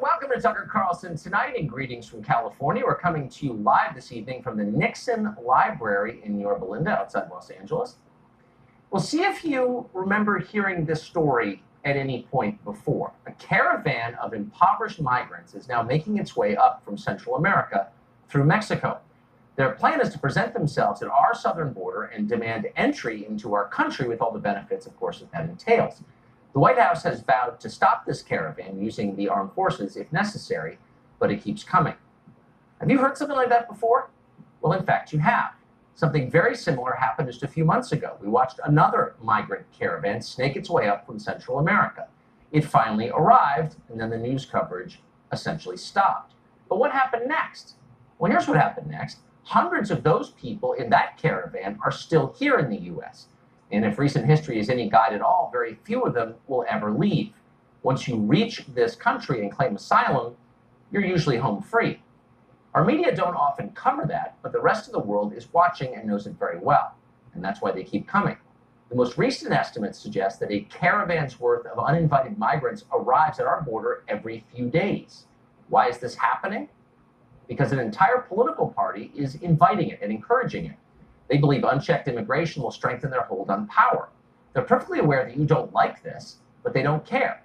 Welcome to Tucker Carlson Tonight, and greetings from California. We're coming to you live this evening from the Nixon Library in Yorba Linda, outside Los Angeles. We'll see if you remember hearing this story at any point before. A caravan of impoverished migrants is now making its way up from Central America through Mexico. Their plan is to present themselves at our southern border and demand entry into our country with all the benefits, of course, that entails. The White House has vowed to stop this caravan using the armed forces if necessary, but it keeps coming. Have you heard something like that before? Well, in fact, you have. Something very similar happened just a few months ago. We watched another migrant caravan snake its way up from Central America. It finally arrived, and then the news coverage essentially stopped. But what happened next? Well, here's what happened next. Hundreds of those people in that caravan are still here in the U.S., and if recent history is any guide at all, very few of them will ever leave. Once you reach this country and claim asylum, you're usually home free. Our media don't often cover that, but the rest of the world is watching and knows it very well, and that's why they keep coming. The most recent estimates suggest that a caravan's worth of uninvited migrants arrives at our border every few days. Why is this happening? Because an entire political party is inviting it and encouraging it. They believe unchecked immigration will strengthen their hold on power. They're perfectly aware that you don't like this, but they don't care.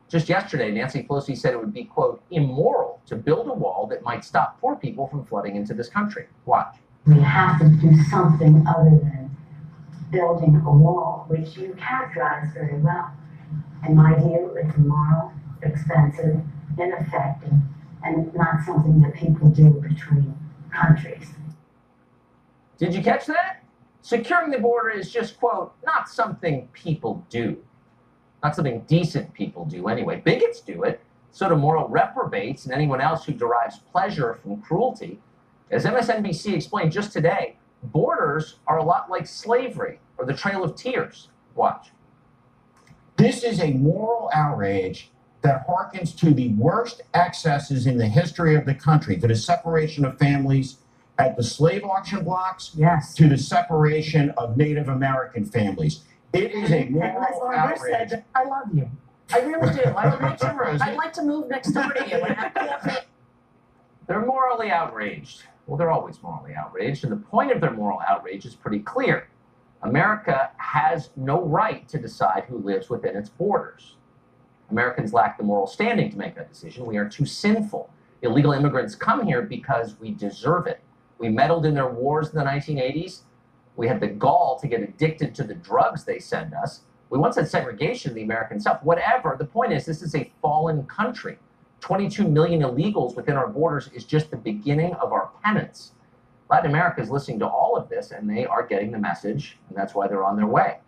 Just yesterday, Nancy Pelosi said it would be, quote, immoral to build a wall that might stop poor people from flooding into this country. Watch. We have to do something other than building a wall, which you characterize very well. In my view, it's immoral, expensive, ineffective, and not something that people do between countries. Did you catch that? Securing the border is just, quote, not something people do. Not something decent people do anyway. Bigots do it. So do moral reprobates and anyone else who derives pleasure from cruelty. As MSNBC explained just today, borders are a lot like slavery or the Trail of Tears. Watch. This is a moral outrage that harkens to the worst excesses in the history of the country, to the separation of families at the slave auction blocks, Yes, to the separation of Native American families. It is a moral outrage. Said, I love you. I really do. I'd like to move next door to you and have coffee. They're morally outraged. Well, they're always morally outraged, and the point of their moral outrage is pretty clear. America has no right to decide who lives within its borders. Americans lack the moral standing to make that decision. We are too sinful. Illegal immigrants come here because we deserve it. We meddled in their wars in the 1980s. We had the gall to get addicted to the drugs they send us. We once had segregation in the American South. Whatever. The point is, this is a fallen country. 22 million illegals within our borders is just the beginning of our penance. Latin America is listening to all of this, and they are getting the message, and that's why they're on their way.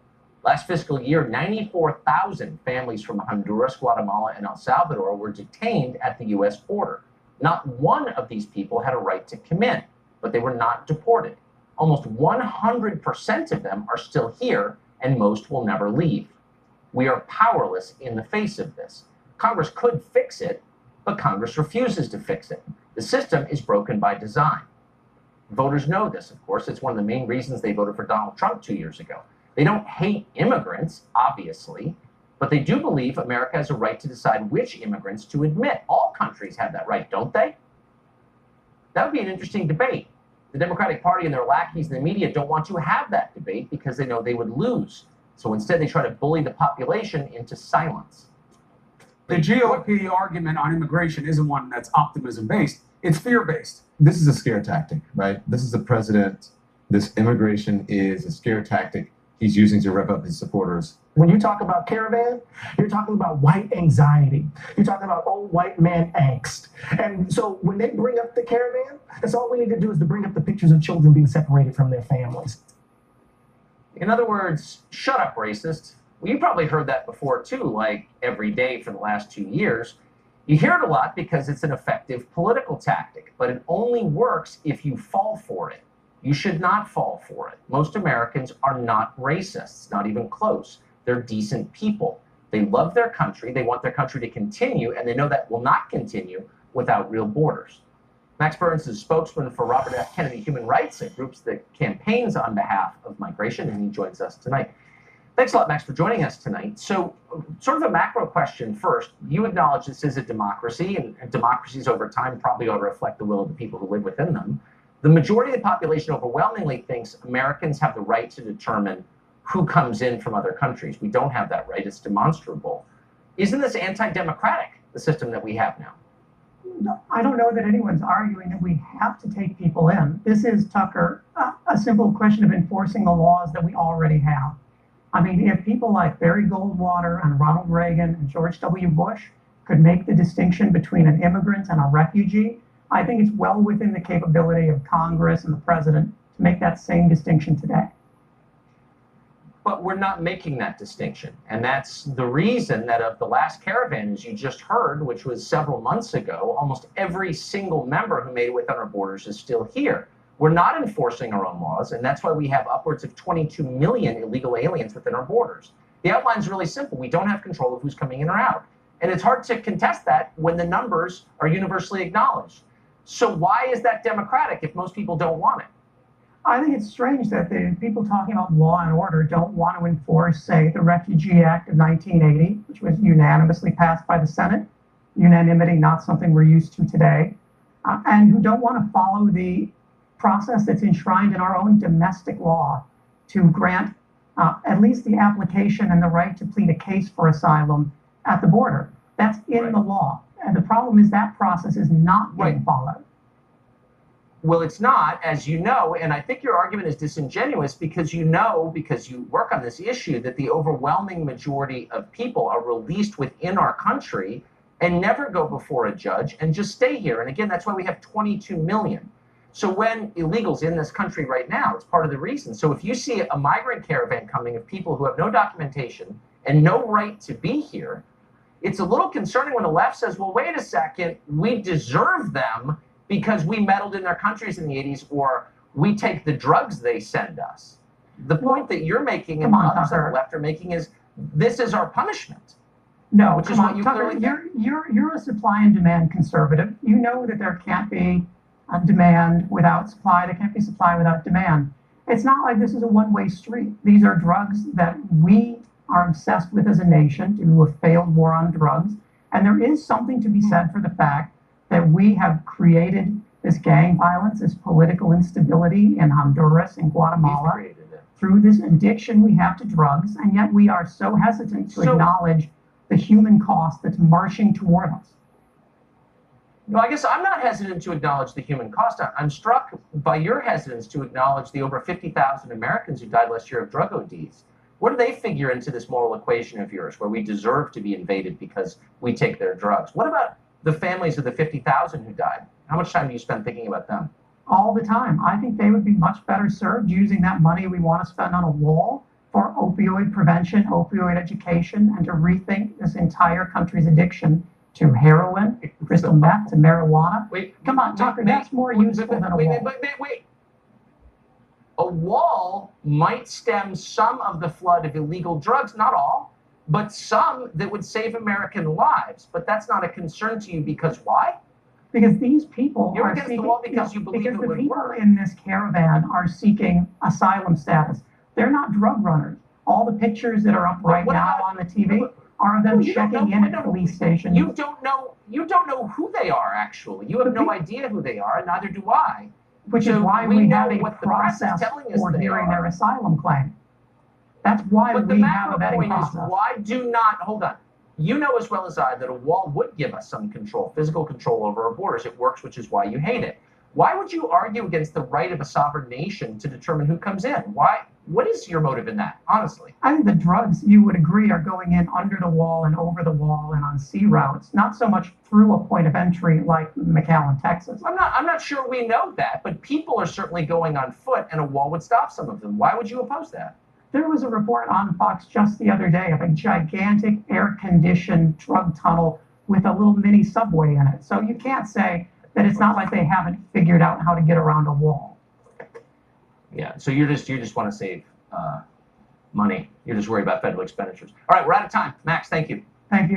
Last fiscal year, 94,000 families from Honduras, Guatemala, and El Salvador were detained at the U.S. border. Not one of these people had a right to come in, but they were not deported. Almost 100% of them are still here, and most will never leave. We are powerless in the face of this. Congress could fix it, but Congress refuses to fix it. The system is broken by design. Voters know this, of course. It's one of the main reasons they voted for Donald Trump 2 years ago. They don't hate immigrants, obviously, but they do believe America has a right to decide which immigrants to admit. All countries have that right, don't they? That would be an interesting debate. The Democratic Party and their lackeys in the media don't want to have that debate because they know they would lose. So instead, they try to bully the population into silence. The GOP argument on immigration isn't one that's optimism-based. It's fear-based. This is a scare tactic, right? This is the president. This immigration is a scare tactic he's using to rev up his supporters. When you talk about caravan, you're talking about white anxiety. You're talking about old white man angst. And so when they bring up the caravan, that's all we need to do is to bring up the pictures of children being separated from their families. In other words, shut up, racist. Well, you probably heard that before, too, like every day for the last 2 years. You hear it a lot because it's an effective political tactic, but it only works if you fall for it. You should not fall for it. Most Americans are not racists, not even close. They're decent people. They love their country. They want their country to continue, and they know that will not continue without real borders. Max Burns is a spokesman for Robert F. Kennedy Human Rights, a group that campaigns on behalf of migration, and he joins us tonight. Thanks a lot, Max, for joining us tonight. So, sort of a macro question first. You acknowledge this is a democracy, and democracies over time probably ought to reflect the will of the people who live within them. The majority of the population overwhelmingly thinks Americans have the right to determine who comes in from other countries. We don't have that right. It's demonstrable. Isn't this anti-democratic, the system that we have now? No, I don't know that anyone's arguing that we have to take people in. This is, Tucker, a simple question of enforcing the laws that we already have. I mean, if people like Barry Goldwater and Ronald Reagan and George W. Bush could make the distinction between an immigrant and a refugee, I think it's well within the capability of Congress and the president to make that same distinction today. But we're not making that distinction. And that's the reason that of the last caravan, as you just heard, which was several months ago, almost every single member who made it within our borders is still here. We're not enforcing our own laws, and that's why we have upwards of 22 million illegal aliens within our borders. The outline is really simple. We don't have control of who's coming in or out. And it's hard to contest that when the numbers are universally acknowledged. So why is that democratic if most people don't want it? I think it's strange that the people talking about law and order don't want to enforce, say, the Refugee Act of 1980, which was unanimously passed by the Senate, unanimity not something we're used to today, and who don't want to follow the process that's enshrined in our own domestic law to grant at least the application and the right to plead a case for asylum at the border. That's in the law. And the problem is that process is not being followed. Well, it's not, as you know, and I think your argument is disingenuous because you know, because you work on this issue, that the overwhelming majority of people are released within our country and never go before a judge and just stay here. And again, that's why we have 22 million. So when illegals in this country right now, it's part of the reason. So if you see a migrant caravan coming of people who have no documentation and no right to be here, it's a little concerning when the left says, well, wait a second, we deserve them because we meddled in their countries in the 80s, or we take the drugs they send us. The point that you're making and others on the left are making is this is our punishment. No, which is what you Tucker, clearly you're a supply and demand conservative. You know that there can't be a demand without supply. There can't be supply without demand. It's not like this is a one-way street. These are drugs that we are obsessed with as a nation due to a failed war on drugs. And there is something to be said for the fact that we have created this gang violence, this political instability in Honduras and Guatemala through this addiction we have to drugs, and yet we are so hesitant to acknowledge the human cost that's marching toward us. No, I guess I'm not hesitant to acknowledge the human cost. I'm struck by your hesitance to acknowledge the over 50,000 Americans who died last year of drug ODs. Where do they figure into this moral equation of yours, where we deserve to be invaded because we take their drugs? What about the families of the 50,000 who died? How much time do you spend thinking about them? All the time. I think they would be much better served using that money we want to spend on a wall for opioid prevention, opioid education, and to rethink this entire country's addiction to heroin, crystal meth, to marijuana. Come on, Tucker, that's more useful than a wall. Wait. A wall might stem some of the flood of illegal drugs, not all, but some that would save American lives. But that's not a concern to you because why? Because these people You're are against seeking, the wall because you believe because it the would people work. in this caravan are seeking asylum status. They're not drug runners. All the pictures that are up right now on the TV are them checking in at police stations. You don't know who they are, actually. You have no idea who they are, and neither do I. Which is why we have a process for hearing their asylum claim. That's why we have a vetting process. Why do not, hold on. You know as well as I that a wall would give us some control, physical control over our borders. It works, which is why you hate it. Why would you argue against the right of a sovereign nation to determine who comes in? Why? What is your motive in that, honestly? I think the drugs, you would agree, are going in under the wall and over the wall and on sea routes, not so much through a point of entry like McAllen, Texas. I'm not sure we know that, but people are certainly going on foot, and a wall would stop some of them. Why would you oppose that? There was a report on Fox just the other day of a gigantic air-conditioned drug tunnel with a little mini subway in it. So you can't say that it's not like they haven't figured out how to get around a wall. Yeah, so you just want to save money. You're just worried about federal expenditures. All right, we're out of time. Max, thank you. Thank you.